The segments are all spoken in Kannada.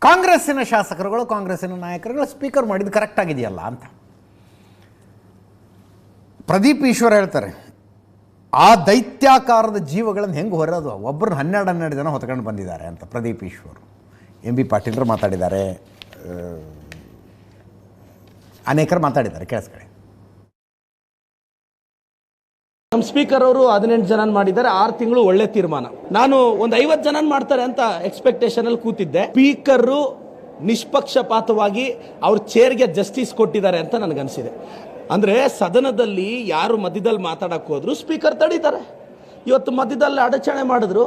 ಕಾಂಗ್ರೆಸ್ಸಿನ ಶಾಸಕರುಗಳು, ಕಾಂಗ್ರೆಸ್ಸಿನ ನಾಯಕರುಗಳು ಸ್ಪೀಕರ್ ಮಾಡಿದ್ದು ಕರೆಕ್ಟ್ ಆಗಿದೆಯಲ್ಲ ಅಂತ. ಪ್ರದೀಪ್ ಈಶ್ವರ್ ಹೇಳ್ತಾರೆ, ಆ ದೈತ್ಯಾಕಾರದ ಜೀವಗಳನ್ನು ಹೆಂಗೆ ಹೊರೋದು, ಒಬ್ಬರನ್ನ 12 ಜನ ಹೊತ್ಕೊಂಡು ಬಂದಿದ್ದಾರೆ ಅಂತ ಪ್ರದೀಪ್ ಈಶ್ವರ್. ಎಂ ಬಿ ಪಾಟೀಲರು ಮಾತಾಡಿದ್ದಾರೆ, ಅನೇಕರು ಮಾತಾಡಿದ್ದಾರೆ, ಕೇಳಿಸ್ಕೊಳ್ಳಿ. ನಮ್ಮ ಸ್ಪೀಕರ್ ಅವರು 18 ಜನ ಮಾಡಿದ್ದಾರೆ, 6 ತಿಂಗಳು ಒಳ್ಳೆ ತೀರ್ಮಾನ. ನಾನು ಒಂದು 50 ಜನ ಮಾಡ್ತಾರೆ ಅಂತ ಎಕ್ಸ್ಪೆಕ್ಟೇಷನ್ ಅಲ್ಲಿ ಕೂತಿದ್ದೆ. ಸ್ಪೀಕರ್ ನಿಷ್ಪಕ್ಷಪಾತವಾಗಿ ಅವ್ರ ಚೇರ್ಗೆ ಜಸ್ಟಿಸ್ ಕೊಟ್ಟಿದ್ದಾರೆ ಅಂತ ನನಗನ್ಸಿದೆ. ಅಂದ್ರೆ ಸದನದಲ್ಲಿ ಯಾರು ಮಧ್ಯದಲ್ಲಿ ಮಾತಾಡಕ್ಕೆ ಹೋದ್ರು ಸ್ಪೀಕರ್ ತಡೀತಾರೆ. ಇವತ್ತು ಮಧ್ಯದಲ್ಲಿ ಅಡಚಣೆ ಮಾಡಿದ್ರು,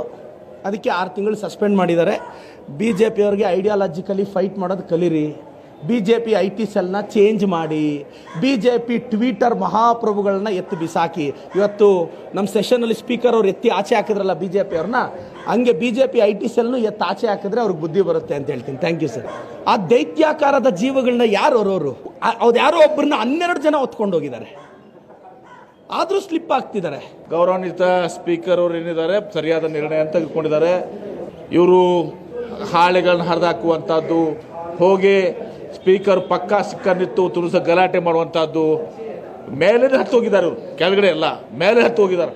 ಅದಕ್ಕೆ 6 ತಿಂಗಳು ಸಸ್ಪೆಂಡ್ ಮಾಡಿದ್ದಾರೆ. BJP ಅವ್ರಿಗೆ ಐಡಿಯಾಲಜಿಕಲಿ ಫೈಟ್ ಮಾಡೋದು ಕಲೀರಿ. BJP IT ಸೆಲ್ನ ಚೇಂಜ್ ಮಾಡಿ, BJP ಟ್ವಿಟರ್ ಮಹಾಪ್ರಭುಗಳನ್ನ ಎತ್ತಿ ಬಿಸಾಕಿ. ಇವತ್ತು ನಮ್ಮ ಸೆಷನಲ್ಲಿ ಸ್ಪೀಕರ್ ಅವ್ರು ಎತ್ತಿ ಆಚೆ ಹಾಕಿದ್ರಲ್ಲ BJP ಅವ್ರನ್ನ, ಹಂಗೆ BJP IT ಸೆಲ್ನು ಎತ್ತಿ ಆಚೆ ಹಾಕಿದ್ರೆ ಅವ್ರಿಗೆ ಬುದ್ಧಿ ಬರುತ್ತೆ ಅಂತ ಹೇಳ್ತೀನಿ. Thank you sir. ಆ ದೈತ್ಯಾಕಾರದ ಜೀವಗಳನ್ನ ಯಾರು ಅವ್ರವರು ಅವ್ರು ಯಾರೋ ಒಬ್ಬರನ್ನ 12 ಜನ ಹೊತ್ಕೊಂಡು ಹೋಗಿದ್ದಾರೆ, ಆದರೂ ಸ್ಲಿಪ್ ಆಗ್ತಿದ್ದಾರೆ. ಗೌರವಾನ್ವಿತ ಸ್ಪೀಕರ್ ಅವರು ಏನಿದ್ದಾರೆ ಸರಿಯಾದ ನಿರ್ಣಯ ಅಂತ ತೆಗೆದುಕೊಂಡಿದ್ದಾರೆ. ಇವರು ಹಾಳೆಗಳನ್ನ ಹರಿದಾಕುವಂಥದ್ದು, ಹೋಗಿ ಸ್ಪೀಕರ್ ಪಕ್ಕ ಸಿಕ್ಕ ನಿಂತು ತುರುಸ ಗಲಾಟೆ ಮಾಡುವಂಥದ್ದು, ಮೇಲೆ ಹತ್ತು ಹೋಗಿದ್ದಾರೆ. ಇವರು ಕೆಳಗಡೆ ಎಲ್ಲ ಮೇಲೆ ಹತ್ತು ಹೋಗಿದ್ದಾರೆ.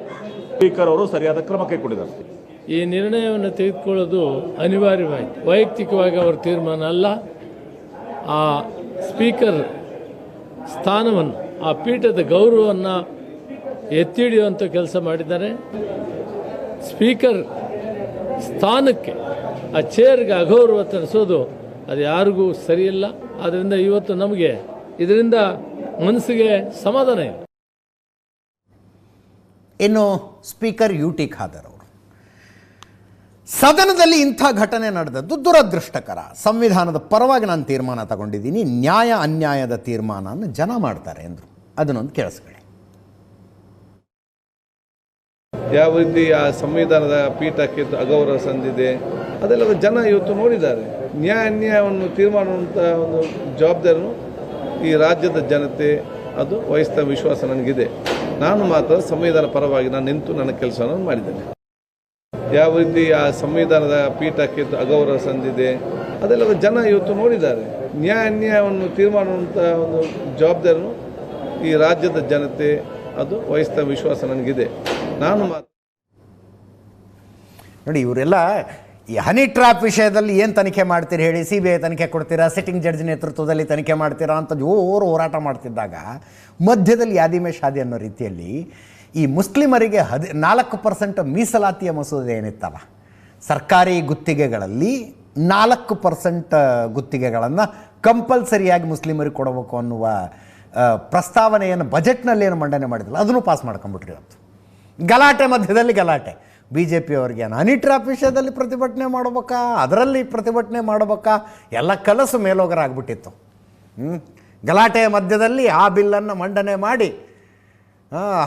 ಸ್ಪೀಕರ್ ಅವರು ಸರಿಯಾದ ಕ್ರಮ ಕೈಗೊಂಡಿದ್ದಾರೆ. ಈ ನಿರ್ಣಯವನ್ನು ತೆಗೆದುಕೊಳ್ಳೋದು ಅನಿವಾರ್ಯವಾಯಿತು. ವೈಯಕ್ತಿಕವಾಗಿ ಅವರ ತೀರ್ಮಾನ ಅಲ್ಲ. ಆ ಸ್ಪೀಕರ್ ಸ್ಥಾನವನ್ನು, ಆ ಪೀಠದ ಗೌರವವನ್ನು ಎತ್ತಿ ಹಿಡಿಯುವಂಥ ಕೆಲಸ ಮಾಡಿದ್ದಾರೆ. ಸ್ಪೀಕರ್ ಸ್ಥಾನಕ್ಕೆ, ಆ ಚೇರ್ಗೆ ಅಗೌರವ ತರಿಸೋದು ಅದು ಯಾರಿಗೂ ಸರಿಯಿಲ್ಲ. ಆದ್ದರಿಂದ ಇವತ್ತು ನಮಗೆ ಇದರಿಂದ ಮನಸ್ಸಿಗೆ ಸಮಾಧಾನ ಇಲ್ಲ. ಇನ್ನು ಸ್ಪೀಕರ್ UT ಖಾದರ್ ಅವರು, ಸದನದಲ್ಲಿ ಇಂಥ ಘಟನೆ ನಡೆದದ್ದು ದುರದೃಷ್ಟಕರ. ಸಂವಿಧಾನದ ಪರವಾಗಿ ನಾನು ತೀರ್ಮಾನ ತಗೊಂಡಿದ್ದೀನಿ, ನ್ಯಾಯ ಅನ್ಯಾಯದ ತೀರ್ಮಾನವನ್ನು ಜನ ಮಾಡ್ತಾರೆ ಎಂದರು. ಅದನ್ನೊಂದು ಕೇಳಿಸ್ಕೊಳ್ಳಿ. ಯಾವ ರೀತಿ ಆ ಸಂವಿಧಾನದ ಪೀಠಕ್ಕೆ ಅಗೌರವ ಸಂದಿದೆ ಅದೆಲ್ಲ ಜನ ಇವತ್ತು ನೋಡಿದ್ದಾರೆ. ನ್ಯಾಯ ಅನ್ಯಾಯವನ್ನು ತೀರ್ಮಾನಿಸುವಂಥ ಒಂದು ಜವಾಬ್ದಾರಿಯನ್ನು ಈ ರಾಜ್ಯದ ಜನತೆ ಅದು ವಹಿಸಿದ ವಿಶ್ವಾಸ ನನಗಿದೆ. ನಾನು ಮಾತ್ರ ಸಂವಿಧಾನ ಪರವಾಗಿ ನಾನು ನಿಂತು ನನ್ನ ಕೆಲಸವನ್ನು ಮಾಡಿದ್ದೇನೆ. ಯಾವ ರೀತಿ ಆ ಸಂವಿಧಾನದ ಪೀಠಕ್ಕೆ ಅಗೌರವ ಸಂದಿದೆ ಅದೆಲ್ಲ ಜನ ಇವತ್ತು ನೋಡಿದ್ದಾರೆ. ನ್ಯಾಯ ಅನ್ಯಾಯವನ್ನು ತೀರ್ಮಾನಿಸುವಂಥ ಒಂದು ಜವಾಬ್ದಾರಿಯನ್ನು ಈ ರಾಜ್ಯದ ಜನತೆ ಅದು ವಹಿಸಿದ ವಿಶ್ವಾಸ ನನಗಿದೆ. ನಾನು ನೋಡಿ, ಇವರೆಲ್ಲ ಈ ಹನಿ ಟ್ರ್ಯಾಪ್ ವಿಷಯದಲ್ಲಿ ಏನು ತನಿಖೆ ಮಾಡ್ತೀರಿ ಹೇಳಿ, CBI ತನಿಖೆ ಕೊಡ್ತೀರಾ, ಸಿಟ್ಟಿಂಗ್ ಜಡ್ಜ್ ನೇತೃತ್ವದಲ್ಲಿ ತನಿಖೆ ಮಾಡ್ತೀರಾ ಅಂತ ಜೋರು ಹೋರಾಟ ಮಾಡ್ತಿದ್ದಾಗ ಮಧ್ಯದಲ್ಲಿ ಯಾದಿ ಮೇ ಶಾದಿ ಅನ್ನೋ ರೀತಿಯಲ್ಲಿ ಈ ಮುಸ್ಲಿಮರಿಗೆ 4% ಮೀಸಲಾತಿಯ ಮಸೂದೆ ಏನಿತ್ತಲ್ಲ, ಸರ್ಕಾರಿ ಗುತ್ತಿಗೆಗಳಲ್ಲಿ 4% ಗುತ್ತಿಗೆಗಳನ್ನು ಕಂಪಲ್ಸರಿಯಾಗಿ ಮುಸ್ಲಿಮರಿಗೆ ಕೊಡಬೇಕು ಅನ್ನುವ ಪ್ರಸ್ತಾವನೆಯನ್ನು ಬಜೆಟ್ನಲ್ಲಿ ಏನು ಮಂಡನೆ ಮಾಡಿದ್ರಲ್ಲ, ಅದನ್ನು ಪಾಸ್ ಮಾಡ್ಕೊಂಡ್ಬಿಟ್ರಿ. ಇವತ್ತು ಗಲಾಟೆ ಮಧ್ಯದಲ್ಲಿ ಗಲಾಟೆ. BJP ಅವ್ರಿಗೆ ಹನಿ ಟ್ರ್ಯಾಪ್ ವಿಷಯದಲ್ಲಿ ಪ್ರತಿಭಟನೆ ಮಾಡಬೇಕಾ, ಅದರಲ್ಲಿ ಪ್ರತಿಭಟನೆ ಮಾಡಬೇಕಾ, ಎಲ್ಲ ಕಲಸು ಮೇಲೋಗರಾಗ್ಬಿಟ್ಟಿತ್ತು. ಗಲಾಟೆಯ ಮಧ್ಯದಲ್ಲಿ ಆ ಬಿಲ್ಲನ್ನು ಮಂಡನೆ ಮಾಡಿ,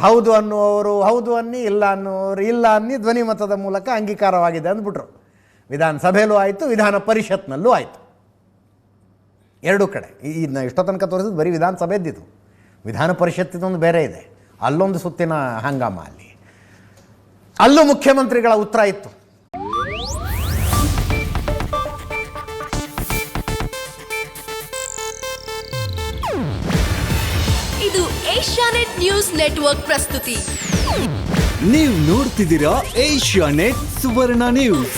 ಹೌದು ಅನ್ನುವರು ಹೌದು ಅನ್ನಿ, ಇಲ್ಲ ಅನ್ನುವರು ಇಲ್ಲ ಅನ್ನಿ ಧ್ವನಿ ಮತದ ಮೂಲಕ ಅಂಗೀಕಾರವಾಗಿದೆ ಅಂದ್ಬಿಟ್ರು. ವಿಧಾನಸಭೆಯಲ್ಲೂ ಆಯಿತು, ವಿಧಾನ ಪರಿಷತ್ನಲ್ಲೂ ಆಯಿತು. ಎರಡೂ ಕಡೆ. ಇದನ್ನ ಎಷ್ಟೋ ತನಕ ತೋರಿಸಿದ್ದು ಬರೀ ವಿಧಾನಸಭೆದ್ದಿದ್ದು. ವಿಧಾನ ಪರಿಷತ್ತಿನೊಂದು ಬೇರೆ ಇದೆ, ಅಲ್ಲೊಂದು ಸುತ್ತಿನ ಹಂಗಾಮ. ಅಲ್ಲೂ ಮುಖ್ಯಮಂತ್ರಿಗಳ ಉತ್ತರ ಇತ್ತು. ಇದು ಏಷ್ಯಾನೆಟ್ ನ್ಯೂಸ್ ನೆಟ್ವರ್ಕ್ ಪ್ರಸ್ತುತಿ. ನೀವು ನೋಡ್ತಿದ್ದೀರಾ ಏಷ್ಯಾನೆಟ್ ಸುವರ್ಣ ನ್ಯೂಸ್.